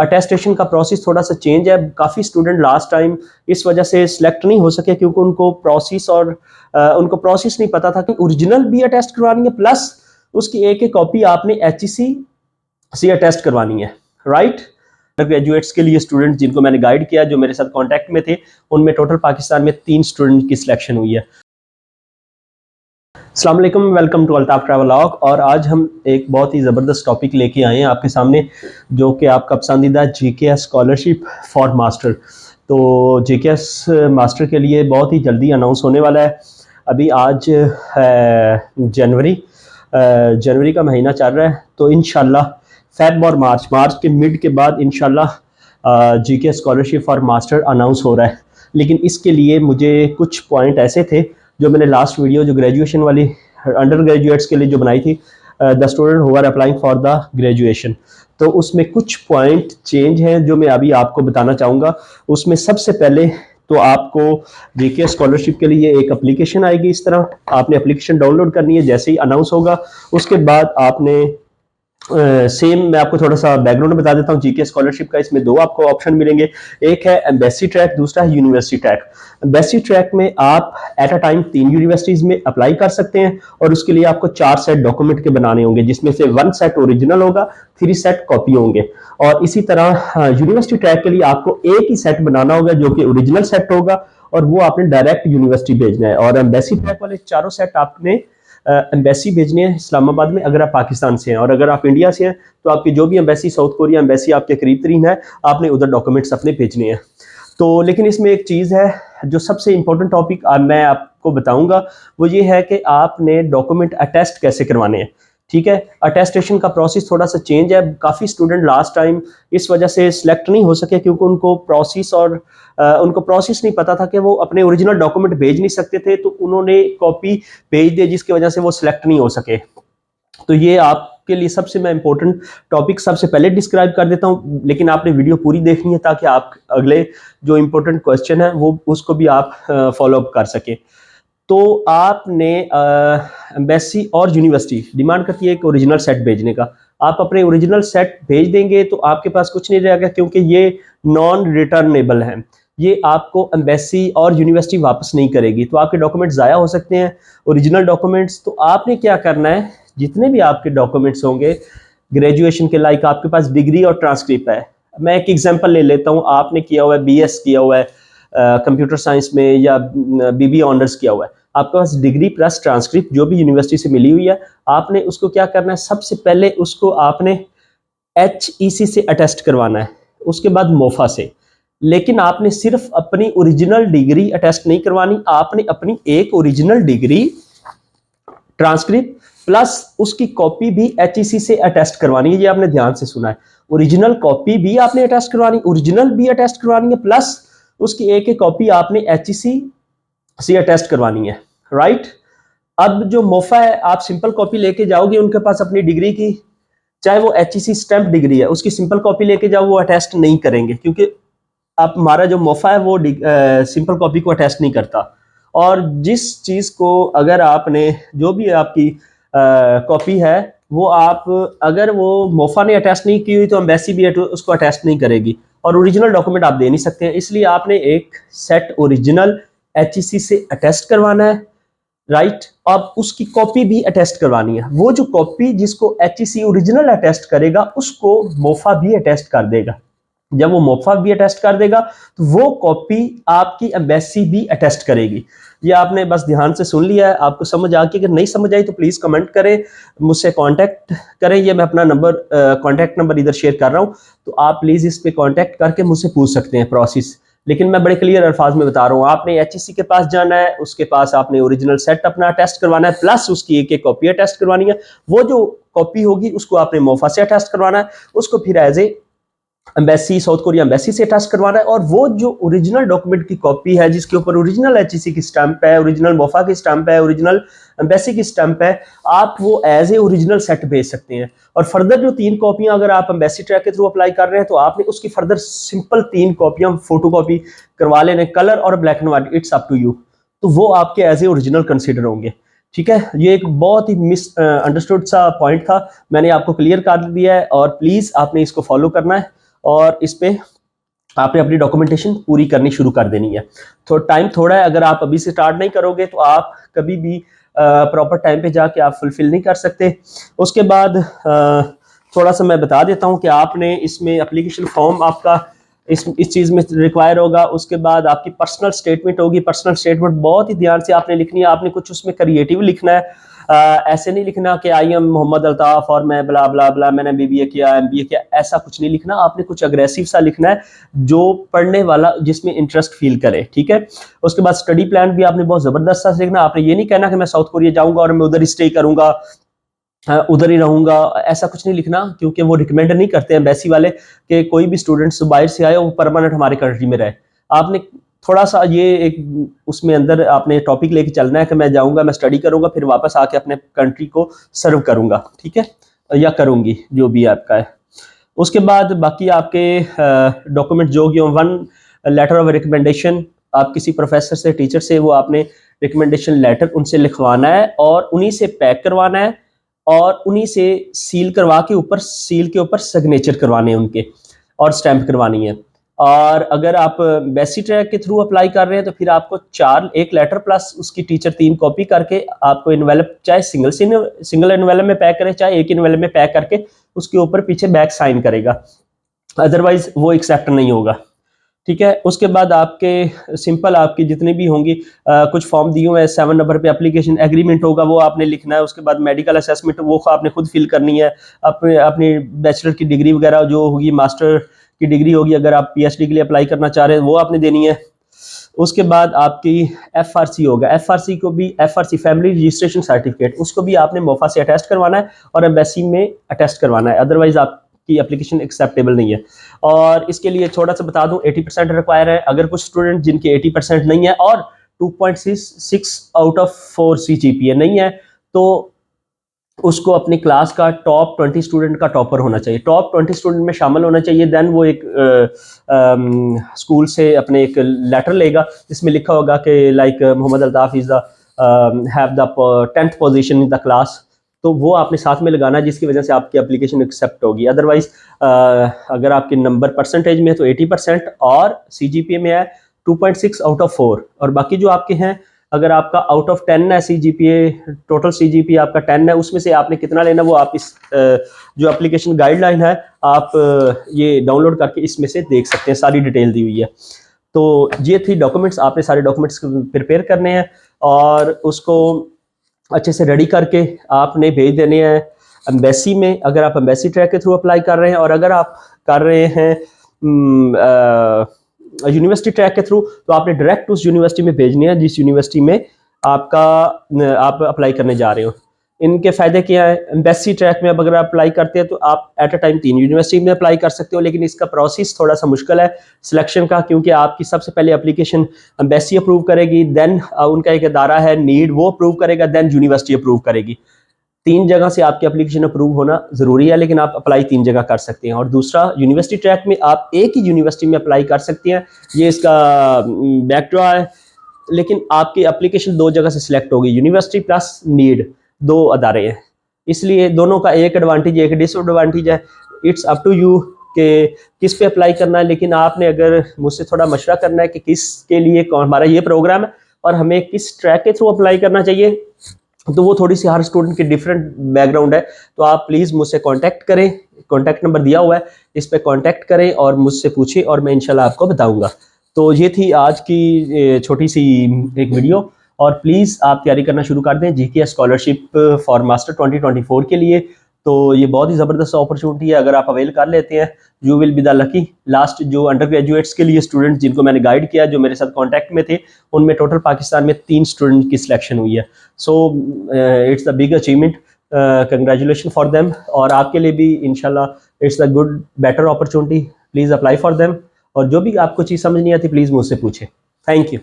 Attestation का process थोड़ा सा चेंज है। काफ़ी स्टूडेंट लास्ट टाइम इस वजह से सिलेक्ट नहीं हो सके क्योंकि उनको प्रोसेस नहीं पता था कि ओरिजिनल भी अटेस्ट करवानी है प्लस उसकी एक कॉपी आपने HEC से अटेस्ट करवानी है, राइट। ग्रेजुएट्स के लिए स्टूडेंट जिनको मैंने गाइड किया, जो मेरे साथ कांटेक्ट में थे, उनमें टोटल पाकिस्तान में 3 स्टूडेंट की सिलेक्शन हुई है। अस्सलाम वालेकुम, वेलकम टू अल्ताफ ट्रैवलॉग। और आज हम एक बहुत ही ज़बरदस्त टॉपिक लेके आए हैं आपके सामने, जो कि आपका पसंदीदा GKS स्कॉलरशिप फॉर मास्टर। तो GKS मास्टर के लिए बहुत ही जल्दी अनाउंस होने वाला है। अभी आज जनवरी का महीना चल रहा है, तो इंशाल्लाह फेब और मार्च के मिड के बाद इंशाल्लाह GKS scholarship for master announce हो रहा है। लेकिन इसके लिए मुझे कुछ पॉइंट ऐसे थे जो मैंने लास्ट वीडियो जो ग्रेजुएशन वाली अंडर ग्रेजुएट्स के लिए जो बनाई थी, the student who are applying for the graduation, तो उसमें कुछ पॉइंट चेंज हैं जो मैं अभी आपको बताना चाहूँगा। उसमें सबसे पहले तो आपको GKS स्कॉलरशिप के लिए एक एप्लीकेशन आएगी। इस तरह आपने एप्लीकेशन डाउनलोड करनी है जैसे ही अनाउंस होगा। उसके बाद आपने सेम मैं आपको थोड़ा सा बैकग्राउंड बता देता हूँ। GKS स्कॉलरशिप का इसमें 2 आपको ऑप्शन मिलेंगे, एक है एम्बेसी ट्रैक, दूसरा है यूनिवर्सिटी ट्रैक। एम्बेसी ट्रैक में आप एट अ टाइम 3 यूनिवर्सिटीज़ में अप्लाई कर सकते हैं और उसके लिए आपको 4 सेट डॉक्यूमेंट के बनाने होंगे, जिसमें से 1 सेट ओरिजिनल होगा, 3 सेट कॉपी होंगे। और इसी तरह यूनिवर्सिटी ट्रैक के लिए आपको एक ही सेट बनाना होगा जो कि ओरिजिनल सेट होगा, और वो आपने डायरेक्ट यूनिवर्सिटी भेजना है। और एम्बेसी ट्रैक वाले चारों सेट आपने एम्बेसी भेजनी है इस्लामाबाद में, अगर आप पाकिस्तान से हैं। और अगर आप इंडिया से हैं तो आपकी जो भी एम्बेसी, साउथ कोरिया एम्बेसी आपके करीब तरीन है, आपने उधर डॉक्यूमेंट्स अपने भेजने हैं। तो लेकिन इसमें एक चीज़ है जो सबसे इंपॉर्टेंट टॉपिक मैं आपको बताऊंगा, वो ये है कि आपने डॉक्यूमेंट अटेस्ट कैसे करवाने हैं। ठीक है, अटेस्टेशन का प्रोसेस थोड़ा सा चेंज है। काफ़ी स्टूडेंट लास्ट टाइम इस वजह से सिलेक्ट नहीं हो सके क्योंकि उनको प्रोसेस नहीं पता था कि वो अपने ओरिजिनल डॉक्यूमेंट भेज नहीं सकते थे, तो उन्होंने कॉपी भेज दी जिसकी वजह से वो सिलेक्ट नहीं हो सके। तो ये आपके लिए सबसे मैं इंपॉर्टेंट टॉपिक सबसे पहले डिस्क्राइब कर देता हूँ, लेकिन आपने वीडियो पूरी देखनी है ताकि आप अगले जो इंपॉर्टेंट क्वेश्चन है वो उसको भी आप फॉलो अप कर सकें। तो आपने एम्बेसी और यूनिवर्सिटी डिमांड करती है एक ओरिजिनल सेट भेजने का। आप अपने ओरिजिनल सेट भेज देंगे तो आपके पास कुछ नहीं रहेगा, क्योंकि ये नॉन रिटर्नेबल है। ये आपको एम्बेसी और यूनिवर्सिटी वापस नहीं करेगी, तो आपके डॉक्यूमेंट्स ज़ाया हो सकते हैं, ओरिजिनल डॉक्यूमेंट्स। तो आपने क्या करना है, जितने भी आपके डॉक्यूमेंट्स होंगे ग्रेजुएशन के, लाइक आपके पास डिग्री और ट्रांसक्रिप्ट है। मैं एक एग्जांपल ले लेता हूँ, आपने किया हुआ है BS किया हुआ है कंप्यूटर साइंस में, या BBA ऑनर्स किया हुआ है, आपके पास डिग्री प्लस ट्रांसक्रिप्ट जो भी यूनिवर्सिटी से मिली हुई है, आपने उसको क्या करना है, सबसे पहले उसको आपने HEC से अटेस्ट करवाना है, उसके बाद मोफा से। लेकिन आपने सिर्फ अपनी ओरिजिनल डिग्री अटेस्ट नहीं करवानी, आपने अपनी एक ओरिजिनल डिग्री, ट्रांसक्रिप्ट प्लस उसकी कॉपी भी HEC से अटेस्ट करवानी है। ये आपने ध्यान से सुना है, ओरिजिनल कॉपी भी आपने अटेस्ट करवानी, ओरिजिनल भी अटेस्ट करवानी है, प्लस उसकी एक कॉपी आपने HEC से अटेस्ट करवानी है, राइट। अब जो मोफा है, आप सिंपल कॉपी लेके जाओगे उनके पास अपनी डिग्री की, चाहे वो HEC स्टैम्प डिग्री है, उसकी सिंपल कॉपी लेके जाओ, वो अटेस्ट नहीं करेंगे, क्योंकि आप हमारा जो मोफा है वो सिंपल कॉपी को अटेस्ट नहीं करता। और जिस चीज़ को अगर आपने जो भी आपकी कॉपी है वो आप अगर वो मोफा ने अटेस्ट नहीं की हुई तो एम्बेसी भी उसको अटेस्ट नहीं करेगी, और ओरिजिनल डॉक्यूमेंट आप दे नहीं सकते हैं। इसलिए आपने एक सेट ओरिजिनल HEC से अटेस्ट करवाना है, राइट। अब उसकी कॉपी भी अटेस्ट करवानी है। वो जो कॉपी जिसको HEC ओरिजिनल अटेस्ट करेगा उसको मोफा भी अटेस्ट कर देगा। जब वो मोफा भी अटेस्ट कर देगा तो वो कॉपी आपकी एम्बेसी भी अटेस्ट करेगी। ये आपने बस ध्यान से सुन लिया है, आपको समझ आ गई। अगर नहीं समझ आई तो प्लीज़ कमेंट करें, मुझसे कांटेक्ट करें। ये मैं अपना कांटेक्ट नंबर इधर शेयर कर रहा हूँ, तो आप प्लीज़ इस पे कांटेक्ट करके मुझसे पूछ सकते हैं प्रोसेस। लेकिन मैं बड़े क्लियर अल्फाज में बता रहा हूँ, आपने HEC के पास जाना है, उसके पास आपने ओरिजिनल सेट अपना टेस्ट करवाना है, प्लस उसकी एक कॉपी अटेस्ट करवानी है। वो जो कॉपी होगी उसको आपने मोफा से अटेस्ट करवाना है, उसको फिर as a embassy, South Korea embassy से अटैच करवाना है। और वो जो ओरिजिनल डॉक्यूमेंट की कॉपी है जिसके ऊपर ओरिजिनल HEC की स्टैंप है, ओरिजिनल मोफा की स्टैंप है, ओरिजिनल एम्बेसी की स्टैंप है, आप वो एज ए ओरिजिनल सेट भेज सकते हैं। और फर्दर जो 3 कॉपियां अगर आप एम्बेसी ट्रैक के थ्रू अप्लाई कर रहे हैं तो आपने उसकी फर्दर सिंपल 3 कॉपियां फोटो कॉपी करवा लेने, कलर और black and white, it's up to you. तो वो आपके एज ए ओरिजिनल कंसिडर होंगे। ठीक है, ये एक बहुत ही मिस अंडरस्टूड सा पॉइंट था, मैंने आपको क्लियर कर दिया है, और प्लीज़ आपने इसको फॉलो करना है। और इस पर आपने अपनी डॉक्यूमेंटेशन पूरी करनी शुरू कर देनी है। तो टाइम थोड़ा है, अगर आप अभी से स्टार्ट नहीं करोगे तो आप कभी भी प्रॉपर टाइम पे जाके आप फुलफिल नहीं कर सकते। उसके बाद थोड़ा सा मैं बता देता हूँ कि आपने इसमें एप्लीकेशन फॉर्म आपका इस चीज़ में रिक्वायर होगा। उसके बाद आपकी पर्सनल स्टेटमेंट होगी। पर्सनल स्टेटमेंट बहुत ही ध्यान से आपने लिखनी है। आपने कुछ उसमें क्रिएटिव लिखना है, ऐसे नहीं लिखना कि आई एम मोहम्मद अल्ताफ और मैं बला बला बला मैंने बीबीए किया एमबीए किया, ऐसा कुछ नहीं लिखना। आपने कुछ अग्रेसिव सा लिखना है जो पढ़ने वाला जिसमें इंटरेस्ट फील करे, ठीक है। उसके बाद स्टडी प्लान भी आपने बहुत जबरदस्त सा लिखना। आपने ये नहीं कहना कि मैं साउथ कोरिया जाऊंगा और मैं उधर ही स्टे करूंगा, उधर ही रहूंगा, ऐसा कुछ नहीं लिखना, क्योंकि वो रिकमेंड नहीं करते हैं एम्बेसी वाले कि कोई भी स्टूडेंट्स बाहर से आए वो परमानेंट हमारे कंट्री में रहे। आपने थोड़ा सा ये एक उसमें अंदर आपने टॉपिक लेके चलना है कि मैं जाऊंगा, मैं स्टडी करूंगा, फिर वापस आके अपने कंट्री को सर्व करूंगा, ठीक है, या करूंगी, जो भी आपका है। उसके बाद बाकी आपके डॉक्यूमेंट जो कि वन लेटर ऑफ रिकमेंडेशन, आप किसी प्रोफेसर से टीचर से वो आपने रिकमेंडेशन लेटर उनसे लिखवाना है और उन्हीं से पैक करवाना है और उन्हीं से सील करवा के ऊपर सील के ऊपर सिग्नेचर करवाने हैं उनके और स्टैंप करवानी है। और अगर आप बेसी ट्रैक के थ्रू अप्लाई कर रहे हैं तो फिर आपको एक लेटर प्लस उसकी टीचर 3 कॉपी करके आपको इन्वेलप, चाहे सिंगल इन्वेलप में पैक करें चाहे एक इन्वेलप में पैक करके उसके ऊपर पीछे बैक साइन करेगा, अदरवाइज वो एक्सेप्ट नहीं होगा, ठीक है। उसके बाद आपके सिंपल आपकी जितनी भी होंगी कुछ फॉर्म दिए हुए हैं, 7 नंबर पे एप्लीकेशन एग्रीमेंट होगा, वो आपने लिखना है। उसके बाद मेडिकल असेसमेंट वो आपने खुद फिल करनी है। अपने अपनी बैचलर की डिग्री वगैरह जो होगी, मास्टर की डिग्री होगी, अगर आप पीएचडी के लिए अप्लाई करना चाह रहे हैं वो आपने देनी है। उसके बाद आपकी एफआरसी होगा, एफआरसी को भी, एफआरसी फैमिली रजिस्ट्रेशन सर्टिफिकेट, उसको भी आपने मोफा से अटेस्ट करवाना है और एम्बेसी में अटेस्ट करवाना है, अदरवाइज आपकी एप्लीकेशन एक्सेप्टेबल नहीं है। और इसके लिए थोड़ा सा बता दूं, 80% रिक्वायर है। अगर कुछ स्टूडेंट जिनके 80% नहीं है और 2.6 आउट ऑफ 4 CGPA नहीं है तो उसको अपनी क्लास का टॉप 20 स्टूडेंट का टॉपर होना चाहिए, टॉप 20 स्टूडेंट में शामिल होना चाहिए। देन वो एक स्कूल से अपने एक लेटर लेगा जिसमें लिखा होगा कि like Mohammed Altaf is the have the 10th position in the class, तो वो आपने साथ में लगाना है जिसकी वजह से आपकी एप्लीकेशन एक्सेप्ट होगी। अदरवाइज अगर आपके नंबर परसेंटेज में है तो 80% और CGPA में है 2.6 आउट ऑफ 4, और बाकी जो आपके हैं अगर आपका आउट ऑफ 10 है CGPA, टोटल CGPA आपका 10 है, उसमें से आपने कितना लेना वो आप इस जो एप्लीकेशन गाइडलाइन है आप ये डाउनलोड करके इसमें से देख सकते हैं, सारी डिटेल दी हुई है। तो ये थी डॉक्यूमेंट्स, आपने सारे डॉक्यूमेंट्स प्रिपेयर करने हैं और उसको अच्छे से रेडी करके आपने भेज देने हैं एम्बेसी में, अगर आप एम्बेसी ट्रैक के थ्रू अप्लाई कर रहे हैं। और अगर आप कर रहे हैं यूनिवर्सिटी ट्रैक के थ्रू तो आपने डायरेक्ट उस यूनिवर्सिटी में भेजने हैं जिस यूनिवर्सिटी में आप अप्लाई करने जा रहे हो। इनके फ़ायदे क्या है, एम्बेसी ट्रैक में अब अगर आप अप्लाई करते हैं तो आप एट अ टाइम 3 यूनिवर्सिटी में अप्लाई कर सकते हो, लेकिन इसका प्रोसेस थोड़ा सा मुश्किल है सिलेक्शन का, क्योंकि आपकी सबसे पहले एप्लीकेशन एम्बेसी अप्रूव करेगी, देन उनका एक अदारा है नीड वो अप्रूव करेगा, देन यूनिवर्सिटी अप्रूव करेगी। 3 जगह से आपकी एप्लीकेशन अप्रूव होना ज़रूरी है, लेकिन आप अप्लाई 3 जगह कर सकते हैं। और दूसरा यूनिवर्सिटी ट्रैक में आप एक ही यूनिवर्सिटी में अप्लाई कर सकते हैं, ये इसका बैकड्रॉ है, लेकिन आपकी एप्लीकेशन 2 जगह से सिलेक्ट होगी, यूनिवर्सिटी प्लस नीड, 2 अदारे हैं, इसलिए दोनों का एक एडवांटेज एक डिसएडवांटेज है। इट्स अप टू यू कि किस पे अप्लाई करना है, लेकिन आपने अगर मुझसे थोड़ा मशवरा करना है कि किसके लिए हमारा ये प्रोग्राम है और हमें किस ट्रैक के थ्रू अप्लाई करना चाहिए, तो वो थोड़ी सी हर स्टूडेंट की डिफरेंट बैकग्राउंड है, तो आप प्लीज़ मुझसे कांटेक्ट करें, कांटेक्ट नंबर दिया हुआ है, इस पे कांटेक्ट करें और मुझसे पूछें और मैं इंशाल्लाह आपको बताऊंगा। तो ये थी आज की छोटी सी एक वीडियो, और प्लीज़ आप तैयारी करना शुरू कर दें GK स्कॉलरशिप फॉर मास्टर 2024 के लिए। तो ये बहुत ही ज़बरदस्त अपॉर्चुनिटी है, अगर आप अवेल कर लेते हैं you will be the lucky. Last जो अंडर ग्रेजुएट्स के लिए स्टूडेंट जिनको मैंने गाइड किया, जो मेरे साथ कांटेक्ट में थे, उनमें टोटल पाकिस्तान में 3 स्टूडेंट की सिलेक्शन हुई है। So it's the big achievement, congratulation for them, और आपके लिए भी इंशाल्लाह it's the good better opportunity, please apply for them. और जो भी आपको चीज़ समझ नहीं आती प्लीज़ मुझसे पूछें। Thank you.